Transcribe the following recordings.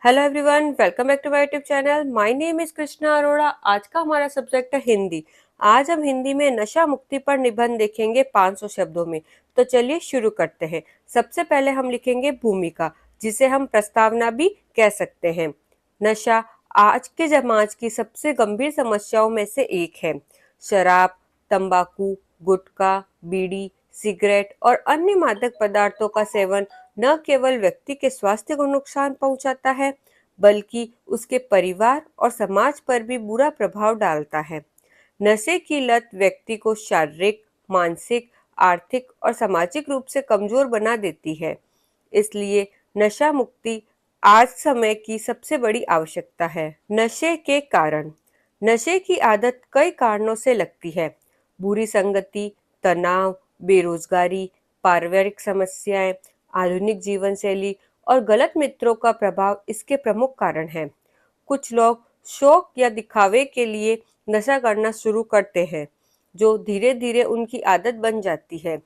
Hello everyone, welcome back to my YouTube channel. My name is Krishna Arora. आज का हमारा subject है हिंदी। आज हम हिंदी में नशा मुक्ति पर निबंध देखेंगे 500 शब्दों में। तो चलिए शुरू करते हैं। सबसे पहले हम लिखेंगे भूमिका, जिसे हम प्रस्तावना भी कह सकते हैं। नशा आज के समाज की सबसे गंभीर समस्याओं में से एक है। शराब, तंबाकू, गुटखा, बीड़ी, सिगरेट और अन्य मादक पदार्थों का सेवन न केवल व्यक्ति के स्वास्थ्य को नुकसान पहुंचाता है, बल्कि उसके परिवार और समाज पर भी बुरा प्रभाव डालता है। नशे की लत व्यक्ति को शारीरिक, मानसिक, आर्थिक और सामाजिक रूप से कमजोर बना देती है। इसलिए नशा मुक्ति आज समय की सबसे बड़ी आवश्यकता है। नशे के कारण। नशे की आदत कई कारणों से लगती है। बुरी संगति, तनाव, बेरोजगारी, पारिवारिक समस्याएं, आधुनिक जीवन शैली और गलत मित्रों का प्रभाव इसके प्रमुख कारण हैं। कुछ लोग शौक या दिखावे के लिए नशा करना शुरू करते हैं, जो धीरे धीरे उनकी आदत बन जाती है।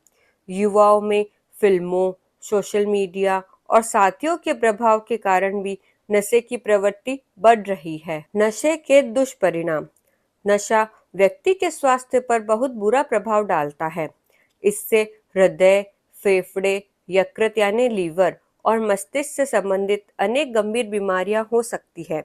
युवाओं में फिल्मों, सोशल मीडिया और साथियों के प्रभाव के कारण भी नशे की प्रवृत्ति बढ़ रही है। नशे के दुष्परिणाम। नशा व्यक्ति के स्वास्थ्य पर बहुत बुरा प्रभाव डालता है। इससे हृदय, फेफड़े, यकृत यानी लीवर और मस्तिष्क से संबंधित अनेक गंभीर बीमारियां हो सकती है।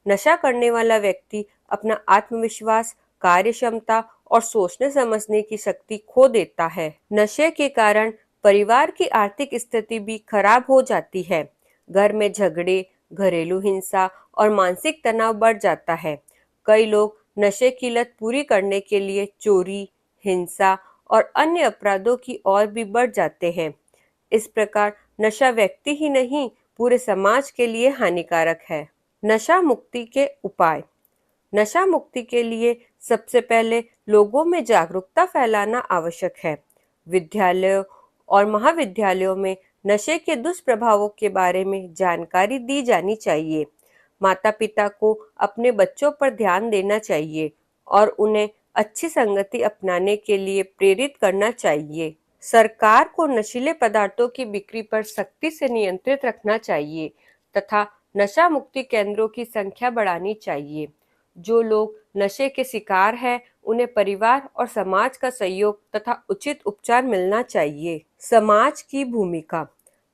नशा करने वाला व्यक्ति अपना आत्मविश्वास, कार्य क्षमता और सोचने समझने की शक्ति खो देता है। नशे के कारण परिवार की आर्थिक स्थिति भी खराब हो जाती है। घर में झगड़े, घरेलू हिंसा और मानसिक तनाव बढ़ जाता है। कई लोग नशे की लत पूरी करने के लिए चोरी, हिंसा और अन्य अपराधों की ओर भी बढ़ जाते हैं। इस प्रकार नशा व्यक्ति ही नहीं, पूरे समाज के लिए हानिकारक है। नशा मुक्ति के उपाय। नशा मुक्ति के लिए सबसे पहले लोगों में जागरूकता फैलाना आवश्यक है। विद्यालयों और महाविद्यालयों में नशे के दुष्प्रभावों के बारे में जानकारी दी जानी चाहिए। माता पिता को अपने बच्चों पर ध्यान देना चाहिए और उन्हें अच्छी संगति अपनाने के लिए प्रेरित करना चाहिए। सरकार को नशीले पदार्थों की बिक्री पर सख्ती से नियंत्रित रखना चाहिए तथा नशा मुक्ति केंद्रों की संख्या बढ़ानी चाहिए। जो लोग नशे के शिकार हैं, उन्हें परिवार और समाज का सहयोग तथा उचित उपचार मिलना चाहिए। समाज की भूमिका।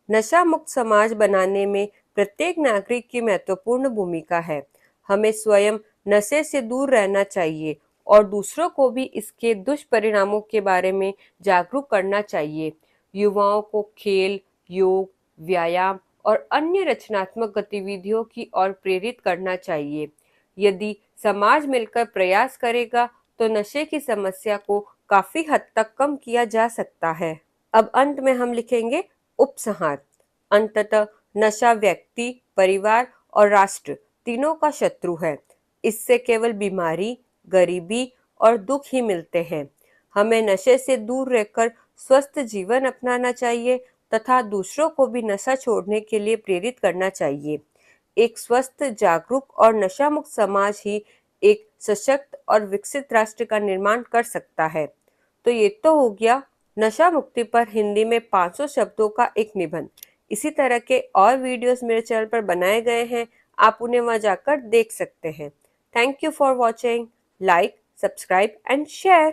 नशा मुक्त समाज बनाने में प्रत्येक नागरिक की महत्वपूर्ण भूमिका है। हमें स्वयं नशे से दूर रहना चाहिए और दूसरों को भी इसके दुष्परिणामों के बारे में जागरूक करना चाहिए। युवाओं को खेल, योग, व्यायाम और अन्य रचनात्मक गतिविधियों की ओर प्रेरित करना चाहिए। यदि समाज मिलकर प्रयास करेगा तो नशे की समस्या को काफी हद तक कम किया जा सकता है। अब अंत में हम लिखेंगे उपसंहार। अंततः नशा व्यक्ति, परिवार और राष्ट्र तीनों का शत्रु है। इससे केवल बीमारी, गरीबी और दुख ही मिलते हैं। हमें नशे से दूर रहकर स्वस्थ जीवन अपनाना चाहिए तथा दूसरों को भी नशा छोड़ने के लिए प्रेरित करना चाहिए। एक स्वस्थ, जागरूक और नशा मुक्त समाज ही एक सशक्त और विकसित राष्ट्र का निर्माण कर सकता है। तो ये तो हो गया नशा मुक्ति पर हिंदी में 500 शब्दों का एक निबंध। इसी तरह के और वीडियोस मेरे चैनल पर बनाए गए हैं, आप उन्हें वहां जाकर देख सकते हैं। Thank you for watching. Like, subscribe and share.